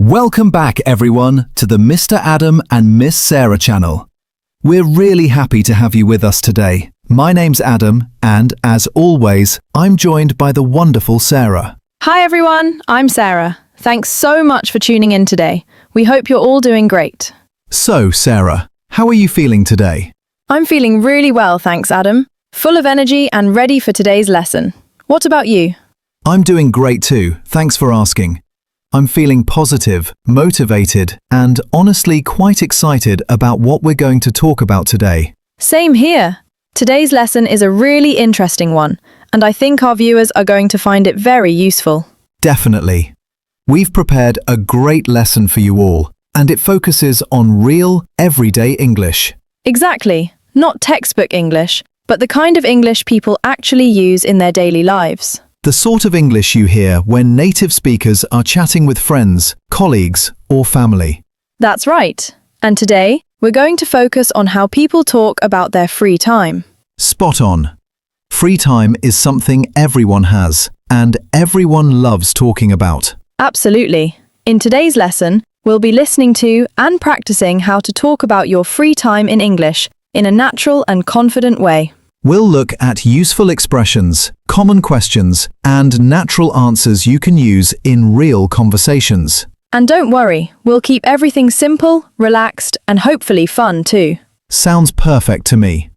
Welcome back everyone to the Mr. Adam and Miss Sarah channel. We're really happy to have you with us today. My name's Adam and, as always, I'm joined by the wonderful Sarah. Hi everyone, I'm Sarah. Thanks so much for tuning in today. We hope you're all doing great. So, Sarah, how are you feeling today? I'm feeling really well, thanks Adam. Full of energy and ready for today's lesson. What about you? I'm doing great too, thanks for asking. I'm feeling positive, motivated, and honestly quite excited about what we're going to talk about today. Same here. Today's lesson is a really interesting one, and I think our viewers are going to find it very useful. Definitely. We've prepared a great lesson for you all, and it focuses on real, everyday English. Exactly. Not textbook English, but the kind of English people actually use in their daily lives. The sort of English you hear when native speakers are chatting with friends, colleagues, or family. That's right. And today, we're going to focus on how people talk about their free time. Spot on. Free time is something everyone has, and everyone loves talking about. Absolutely. In today's lesson, we'll be listening to and practicing how to talk about your free time in English in a natural and confident way. We'll look at useful expressions, common questions, and natural answers you can use in real conversations. And don't worry, we'll keep everything simple, relaxed, and hopefully fun too. Sounds perfect to me.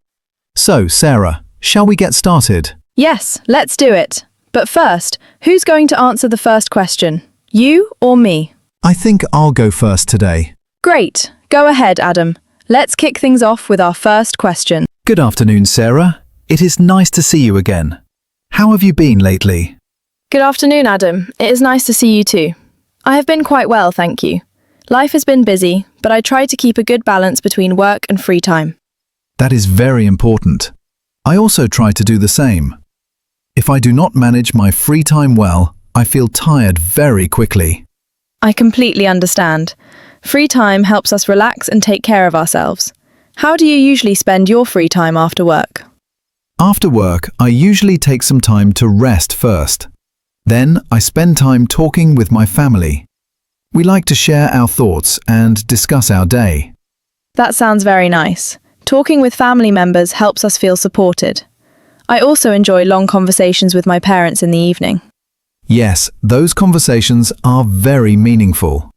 So, Sarah, shall we get started? Yes, let's do it. But first, who's going to answer the first question? You or me? I think I'll go first today. Great. Go ahead, Adam. Let's kick things off with our first question. Good afternoon, Sarah. It is nice to see you again. How have you been lately? Good afternoon, Adam. It is nice to see you too. I have been quite well, thank you. Life has been busy, but I try to keep a good balance between work and free time. That is very important. I also try to do the same. If I do not manage my free time well, I feel tired very quickly. I completely understand. Free time helps us relax and take care of ourselves. How do you usually spend your free time after work? After work, I usually take some time to rest first. Then I spend time talking with my family. We like to share our thoughts and discuss our day. That sounds very nice. Talking with family members helps us feel supported. I also enjoy long conversations with my parents in the evening. Yes, those conversations are very meaningful.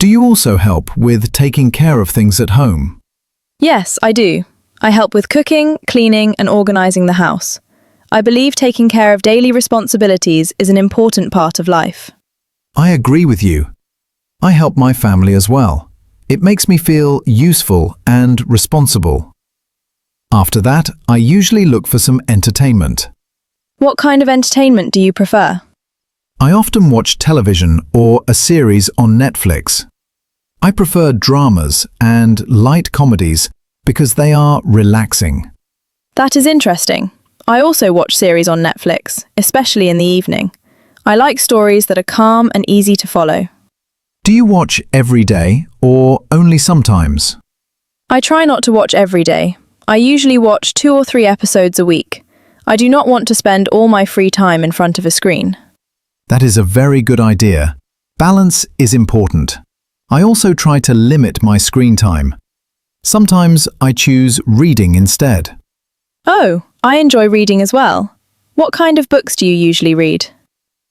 Do you also help with taking care of things at home? Yes, I do. I help with cooking, cleaning, and organizing the house. I believe taking care of daily responsibilities is an important part of life. I agree with you. I help my family as well. It makes me feel useful and responsible. After that, I usually look for some entertainment. What kind of entertainment do you prefer? I often watch television or a series on Netflix. I prefer dramas and light comedies because they are relaxing. That is interesting. I also watch series on Netflix, especially in the evening. I like stories that are calm and easy to follow. Do you watch every day or only sometimes? I try not to watch every day. I usually watch 2 or 3 episodes a week. I do not want to spend all my free time in front of a screen. That is a very good idea. Balance is important. I also try to limit my screen time. Sometimes I choose reading instead. Oh, I enjoy reading as well. What kind of books do you usually read?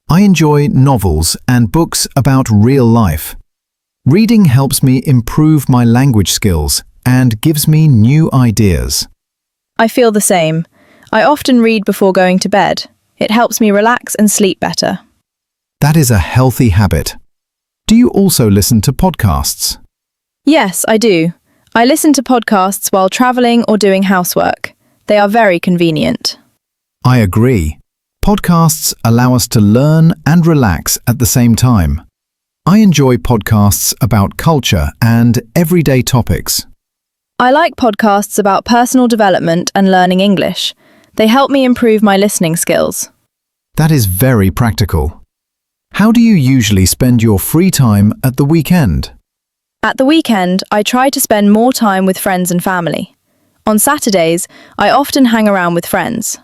I enjoy novels and books about real life. Reading helps me improve my language skills and gives me new ideas. I feel the same. I often read before going to bed. It helps me relax and sleep better. That is a healthy habit. Do you also listen to podcasts? Yes, I do. I listen to podcasts while traveling or doing housework. They are very convenient. I agree. Podcasts allow us to learn and relax at the same time. I enjoy podcasts about culture and everyday topics. I like podcasts about personal development and learning English. They help me improve my listening skills. That is very practical. How do you usually spend your free time at the weekend? At the weekend, I try to spend more time with friends and family. On Saturdays, I often hang around with friends.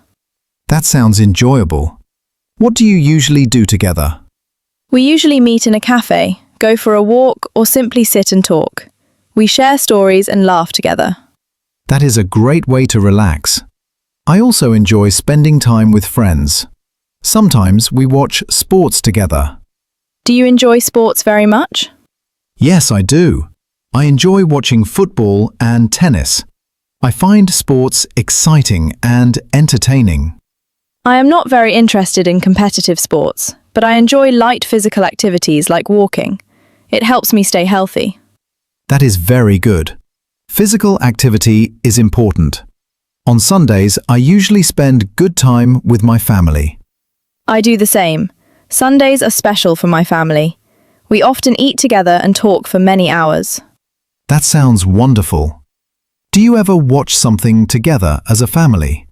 That sounds enjoyable. What do you usually do together? We usually meet in a cafe, go for a walk, or simply sit and talk. We share stories and laugh together. That is a great way to relax. I also enjoy spending time with friends. Sometimes we watch sports together. Do you enjoy sports very much? Yes, I do. I enjoy watching football and tennis. I find sports exciting and entertaining. I am not very interested in competitive sports, but I enjoy light physical activities like walking. It helps me stay healthy. That is very good. Physical activity is important. On Sundays, I usually spend good time with my family. I do the same. Sundays are special for my family. We often eat together and talk for many hours. That sounds wonderful. Do you ever watch something together as a family?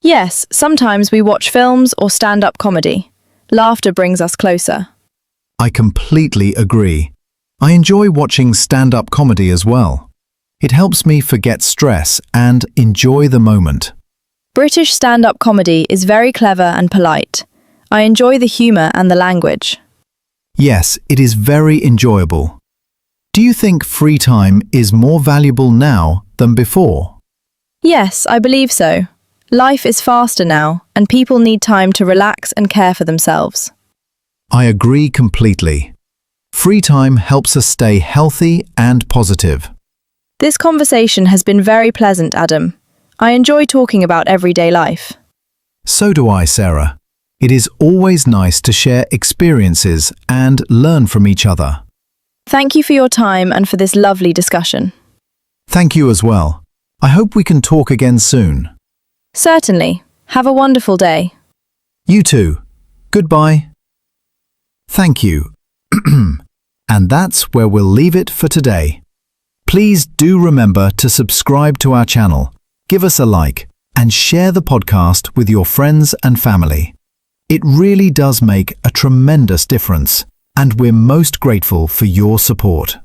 Yes, sometimes we watch films or stand-up comedy. Laughter brings us closer. I completely agree. I enjoy watching stand-up comedy as well. It helps me forget stress and enjoy the moment. British stand-up comedy is very clever and polite. I enjoy the humour and the language. Yes, it is very enjoyable. Do you think free time is more valuable now than before? Yes, I believe so. Life is faster now, and people need time to relax and care for themselves. I agree completely. Free time helps us stay healthy and positive. This conversation has been very pleasant, Adam. I enjoy talking about everyday life. So do I, Sarah. It is always nice to share experiences and learn from each other. Thank you for your time and for this lovely discussion. Thank you as well. I hope we can talk again soon. Certainly. Have a wonderful day. You too. Goodbye. Thank you. And that's where we'll leave it for today. Please do remember to subscribe to our channel, give us a like, and share the podcast with your friends and family. It really does make a tremendous difference, and we're most grateful for your support.